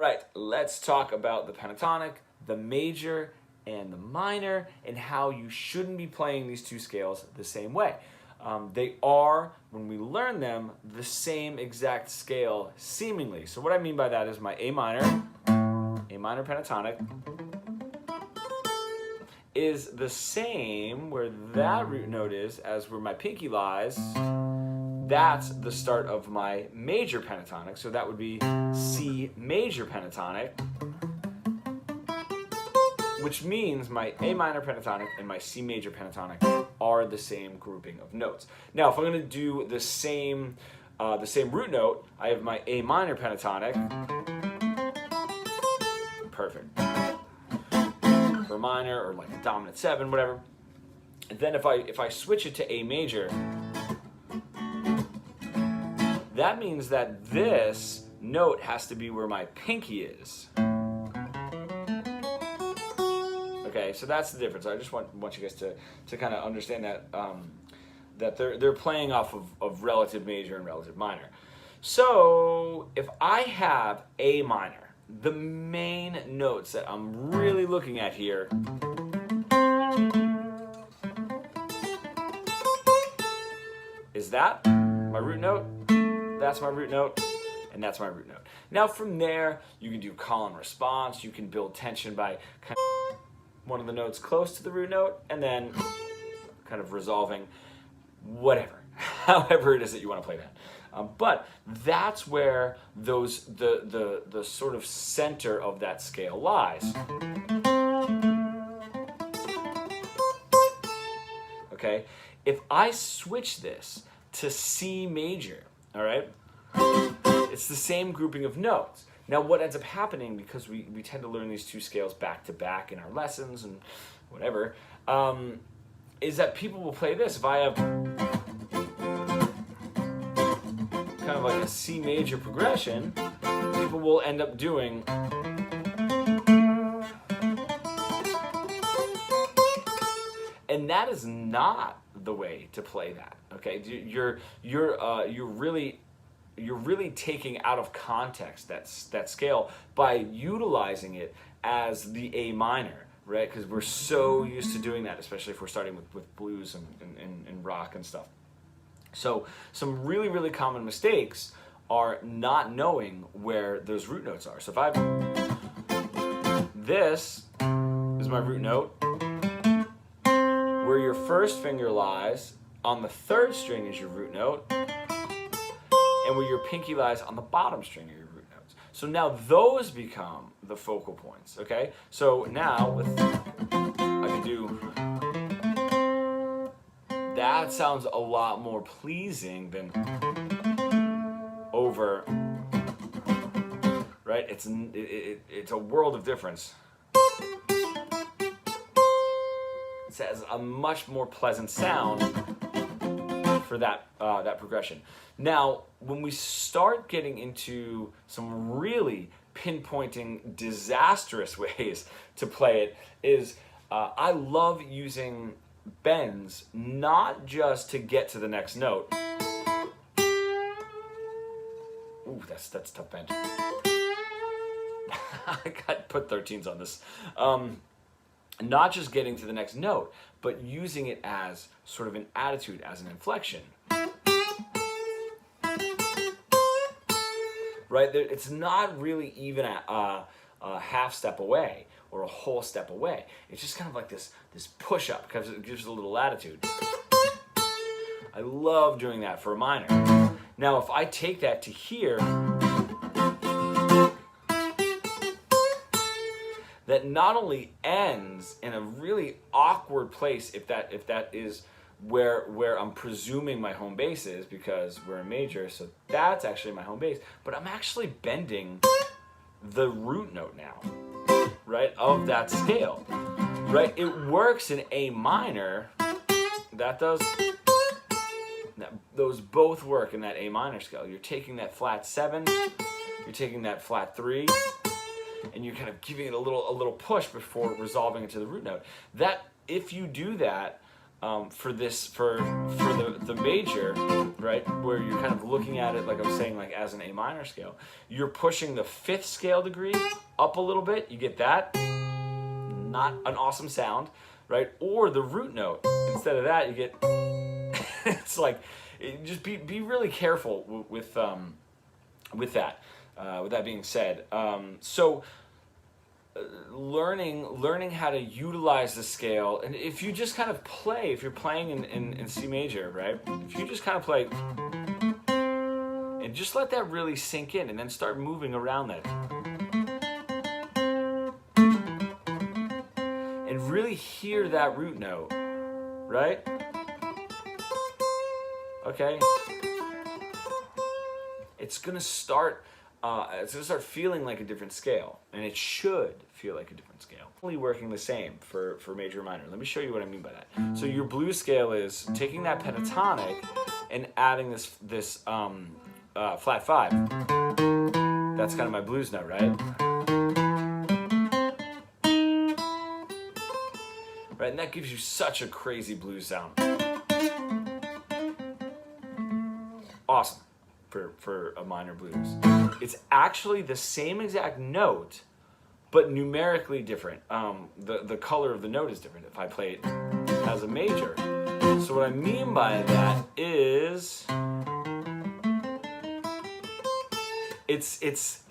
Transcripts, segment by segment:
Right, let's talk about the pentatonic, the major, and the minor, and how you shouldn't be playing these two scales the same way. They are, when we learn them, the same exact scale, seemingly. So what I mean by that is my A minor pentatonic, is the same where that root note is as where my pinky lies. That's the start of my major pentatonic, so that would be C major pentatonic, which means my A minor pentatonic and my C major pentatonic are the same grouping of notes. Now, if I'm going to do the same root note, I have my A minor pentatonic, perfect, for minor or like a dominant 7, whatever. And then if I switch it to A major, that means that this note has to be where my pinky is. Okay, so that's the difference. I just want you guys to kind of understand that that they're playing off of relative major and relative minor. So if I have A minor, the main notes that I'm really looking at here is that my root note, that's my root note, and that's my root note. Now from there, you can do call and response. You can build tension by kind of one of the notes close to the root note, and then kind of resolving whatever, however it is that you want to play that. But that's where the sort of center of that scale lies. Okay, if I switch this to C major, all right, it's the same grouping of notes. Now what ends up happening, because we tend to learn these two scales back to back in our lessons and whatever, is that people will play this. If I have kind of like a C major progression, people will end up doing and that is not the way to play that. Okay, you're really taking out of context that scale by utilizing it as the A minor, right? Because we're so used to doing that, especially if we're starting with blues and rock and stuff. So some really, really common mistakes are not knowing where those root notes are. So if this is my root note, where your first finger lies on the third string is your root note, and where your pinky lies on the bottom string of your root notes. So now those become the focal points, okay? So now I can do, that sounds a lot more pleasing than over, right? It's a world of difference. It has a much more pleasant sound for that progression. Now, when we start getting into some really pinpointing disastrous ways to play it, is I love using bends not just to get to the next note. Ooh, that's tough bend. I got put 13s on this. Not just getting to the next note, but using it as sort of an attitude, as an inflection. Right? It's not really even a half step away or a whole step away. It's just kind of like this push up, because it gives a little latitude. I love doing that for a minor. Now, if I take that to here, that not only ends in a really awkward place if that is where I'm presuming my home base is, because we're in major, so that's actually my home base, but I'm actually bending the root note now, right, of that scale, right? It works in A minor, those both work in that A minor scale. You're taking that flat 7, you're taking that flat 3, and you're kind of giving it a little push before resolving it to the root note. That, if you do that, for the major, right, where you're kind of looking at it, like I was saying, like as an A minor scale, you're pushing the 5th scale degree up a little bit. You get that, not an awesome sound, right? Or the root note. Instead of that, you get it's like, just be really careful with that. With that being said, learning how to utilize the scale, and if you just kind of play, if you're playing in C major, right? If you just kind of play and just let that really sink in, and then start moving around that, and really hear that root note, right? Okay, it's gonna start feeling like a different scale, and it should feel like a different scale. Only working the same for major and minor. Let me show you what I mean by that. So your blues scale is taking that pentatonic and adding this flat 5. That's kind of my blues note, right? Right, and that gives you such a crazy blues sound. Awesome for a minor blues. It's actually the same exact note, but numerically different. The color of the note is different if I play it as a major. So what I mean by that is it's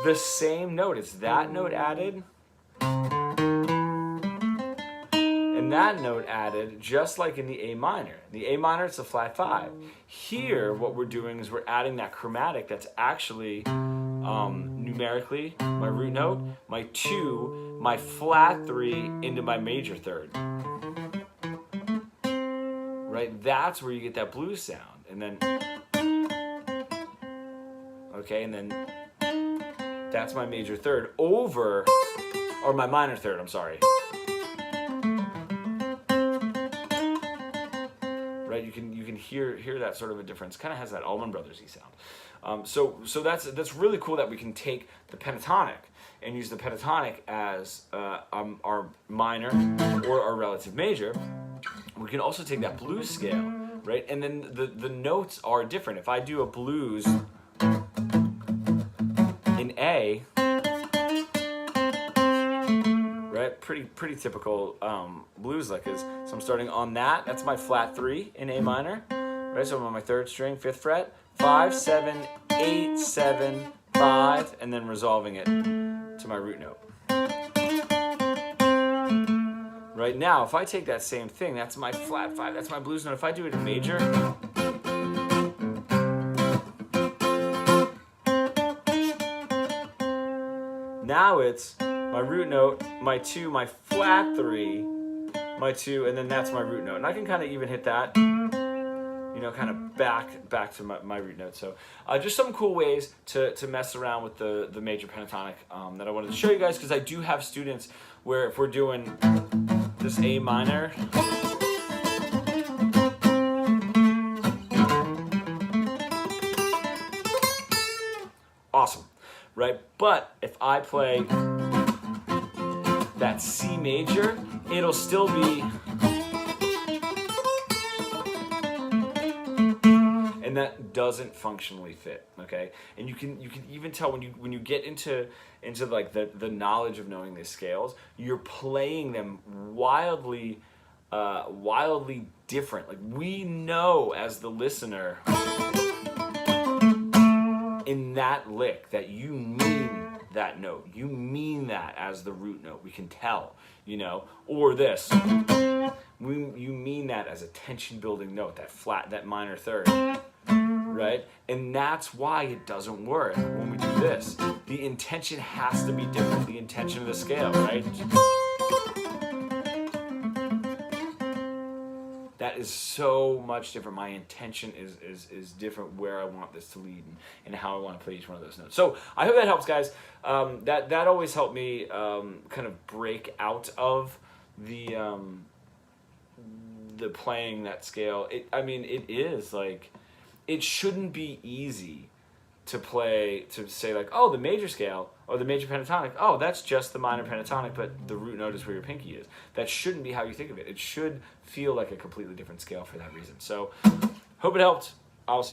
the same note. It's that note added and that note added, just like in the A minor. The A minor, it's a flat 5. Here, what we're doing is we're adding that chromatic that's actually numerically my root note, my 2, my flat 3 into my major 3rd. Right? That's where you get that blues sound. And then, okay, and then that's my major 3rd over, or my minor 3rd, I'm sorry. Right, you can hear that sort of a difference. Kind of has that Allman Brothers-y sound. So that's really cool that we can take the pentatonic and use the pentatonic as our minor or our relative major. We can also take that blues scale, right? And then the notes are different. If I do a blues in A, right? Pretty typical blues lick is, so I'm starting on that. That's my flat 3 in A minor, right? So I'm on my 3rd string, 5th fret, 5, 7, 8, 7, 5, and then resolving it to my root note. Right now, if I take that same thing, that's my flat 5, that's my blues note. If I do it in major, now it's my root note, my 2, my flat 3, my 2, and then that's my root note. And I can kind of even hit that, you know, kind of back to my root note. So just some cool ways to mess around with the major pentatonic that I wanted to show you guys, because I do have students where if we're doing this A minor, awesome, right? But if I play that C major, it'll still be, and that doesn't functionally fit, okay? And you can even tell when you get into like the knowledge of knowing these scales, you're playing them wildly different. Like, we know as the listener in that lick that you mean that note. You mean that as the root note. We can tell, you know. Or this. You mean that as a tension building note, that flat, that minor 3rd. Right? And that's why it doesn't work when we do this. The intention has to be different. The intention of the scale, right? That is so much different. My intention is different where I want this to lead and how I want to play each one of those notes. So I hope that helps, guys. That always helped me kind of break out of the playing that scale. It is like, it shouldn't be easy to play, to say like, oh, the major scale or the major pentatonic, oh, that's just the minor pentatonic, but the root note is where your pinky is. That shouldn't be how you think of it. It should feel like a completely different scale for that reason. So hope it helped. I'll see